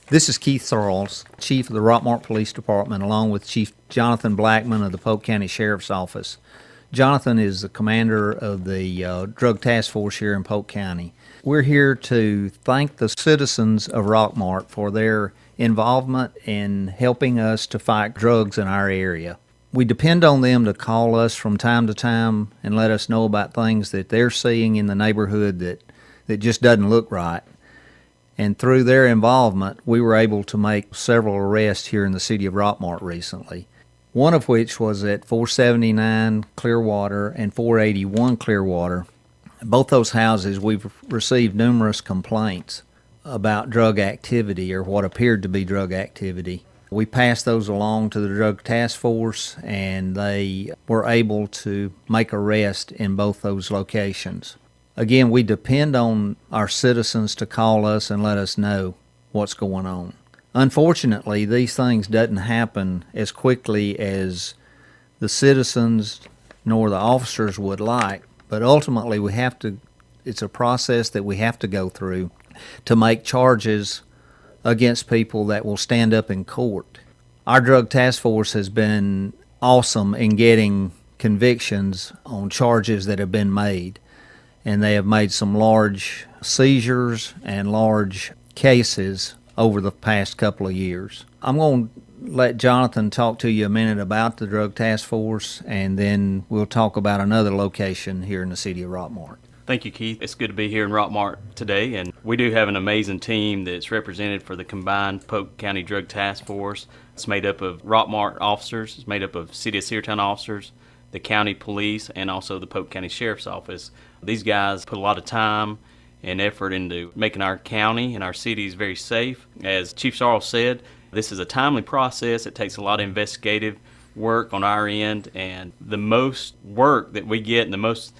This is Keith Searles, Chief of the Rockmart Police Department, along with Chief Jonathan Blackman of the Polk County Sheriff's Office. Jonathan is the commander of the Drug Task Force here in Polk County. We're here to thank the citizens of Rockmart for their involvement in helping us to fight drugs in our area. We depend on them to call us from time to time and let us know about things that they're seeing in the neighborhood that just doesn't look right. And through their involvement, we were able to make several arrests here in the city of Rockmart recently. One of which was at 479 Clearwater and 481 Clearwater. Both those houses, we've received numerous complaints about drug activity or what appeared to be drug activity. We passed those along to the Drug Task Force, and they were able to make arrests in both those locations. Again, we depend on our citizens to call us and let us know what's going on. Unfortunately, these things doesn't happen as quickly as the citizens nor the officers would like, but ultimately it's a process that we have to go through to make charges against people that will stand up in court. Our Drug Task Force has been awesome in getting convictions on charges that have been made, and they have made some large seizures and large cases over the past couple of years. I'm going to let Jonathan talk to you a minute about the Drug Task Force, and then we'll talk about another location here in the city of Rockmart. Thank you, Keith. It's good to be here in Rockmart today, and we do have an amazing team that's represented for the combined Polk County Drug Task Force. It's made up of Rockmart officers, it's made up of City of Cedartown officers, the county police, and also the Polk County Sheriff's Office. These guys put a lot of time and effort into making our county and our cities very safe. As Chief Searles said, this is a timely process. It takes a lot of investigative work on our end, and the most work that we get and the most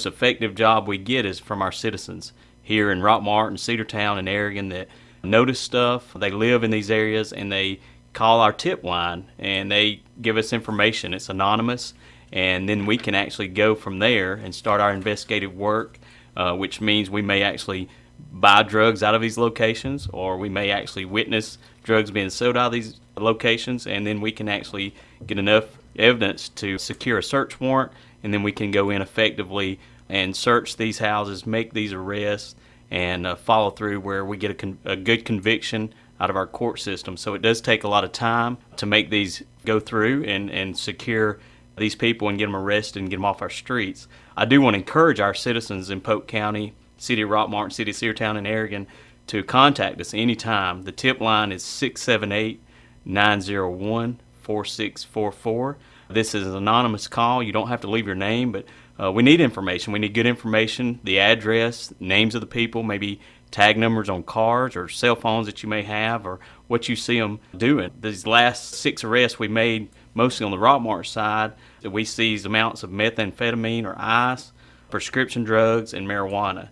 effective job we get is from our citizens here in Rockmart and Cedartown and Aragon that notice stuff. They live in these areas, and they call our tip line and they give us information. It's anonymous, and then we can actually go from there and start our investigative work, which means we may actually buy drugs out of these locations, or we may actually witness drugs being sold out of these locations, and then we can actually get enough evidence to secure a search warrant, and then we can go in effectively and search these houses, make these arrests, and follow through where we get a good conviction out of our court system. So it does take a lot of time to make these go through and secure these people and get them arrested and get them off our streets. I do want to encourage our citizens in Polk County, City of Rockmart, City of Cedartown, and Aragon to contact us anytime. The tip line is 678-901-4644. This is an anonymous call. You don't have to leave your name, but we need information. We need good information, the address, names of the people, maybe tag numbers on cars or cell phones that you may have, or what you see them doing. These last 6 arrests we made, mostly on the Rockmart side, that we seized amounts of methamphetamine or ice, prescription drugs, and marijuana.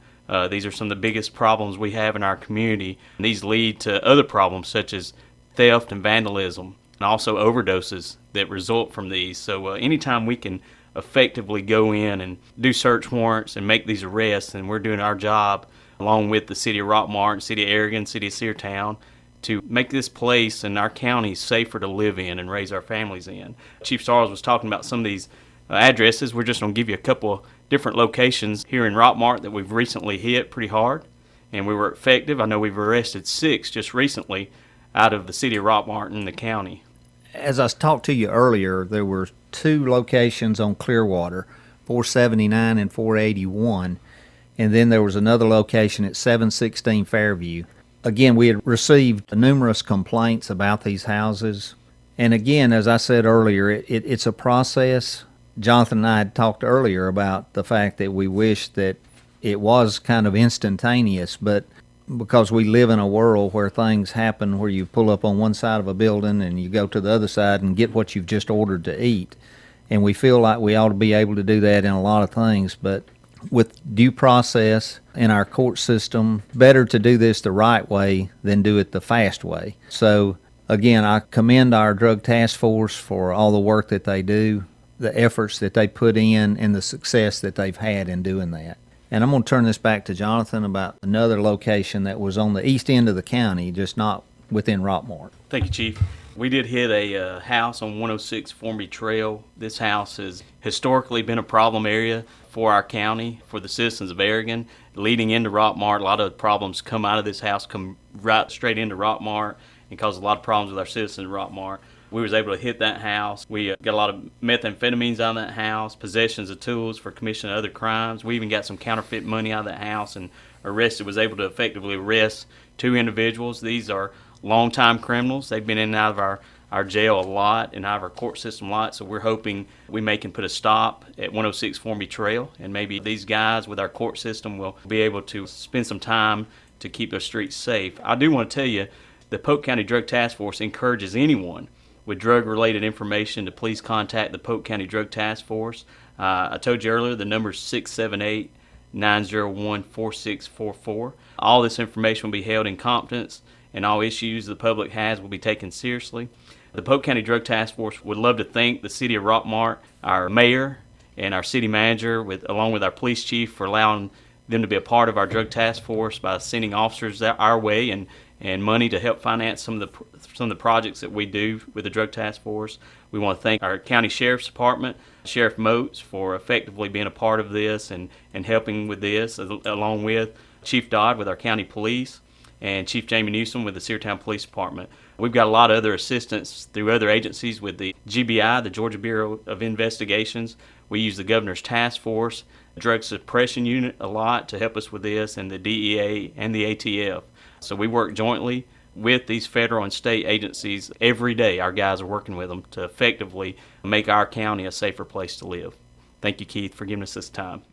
These are some of the biggest problems we have in our community. And these lead to other problems such as theft and vandalism, and also overdoses that result from these. So anytime we can effectively go in and do search warrants and make these arrests, and we're doing our job along with the City of Rockmart, City of Aragon, City of Cedartown, to make this place and our county safer to live in and raise our families in. Chief Searles was talking about some of these addresses. We're just going to give you a couple of different locations here in Rockmart that we've recently hit pretty hard, and we were effective. I know we've arrested 6 just recently out of the City of Rockmart and the county. As I talked to you earlier, there were 2 locations on Clearwater, 479 and 481, and then there was another location at 716 Fairview. Again, we had received numerous complaints about these houses. And again, as I said earlier, it's a process. Jonathan and I had talked earlier about the fact that we wish that it was kind of instantaneous, but because we live in a world where things happen where you pull up on one side of a building and you go to the other side and get what you've just ordered to eat. And we feel like we ought to be able to do that in a lot of things, but with due process in our court system, better to do this the right way than do it the fast way. So again, I commend our Drug Task Force for all the work that they do, the efforts that they put in, and the success that they've had in doing that. And I'm going to turn this back to Jonathan about another location that was on the east end of the county, just not within Rockmart. Thank you, Chief. We did hit a house on 106 Formby Trail. This house has historically been a problem area for our county, for the citizens of Aragon. Leading into Rockmart, a lot of problems come out of this house, come right straight into Rockmart, and cause a lot of problems with our citizens in Rockmart. We was able to hit that house. We got a lot of methamphetamines out of that house, possessions of tools for commission of other crimes. We even got some counterfeit money out of that house and was able to effectively arrest 2 individuals. These are longtime criminals. They've been in and out of our jail a lot and out of our court system a lot, so we're hoping we can put a stop at 106 Formby Trail, and maybe these guys with our court system will be able to spend some time to keep their streets safe. I do want to tell you, the Polk County Drug Task Force encourages anyone with drug-related information to please contact the Polk County Drug Task Force. I told you earlier, the number is 678-901-4644. All this information will be held in confidence, and all issues the public has will be taken seriously. The Polk County Drug Task Force would love to thank the City of Rockmart, our mayor, and our city manager, along with our police chief, for allowing them to be a part of our drug task force by sending officers our way and money to help finance some of the projects that we do with the drug task force. We want to thank our county sheriff's department, Sheriff Moats, for effectively being a part of this and helping with this, along with Chief Dodd with our county police and Chief Jamie Newsom with the Seartown Police Department. We've got a lot of other assistance through other agencies with the GBI, the Georgia Bureau of Investigations. We use the Governor's Task Force, Drug Suppression Unit a lot to help us with this, and the DEA and the ATF. So we work jointly with these federal and state agencies every day. Our guys are working with them to effectively make our county a safer place to live. Thank you, Keith, for giving us this time.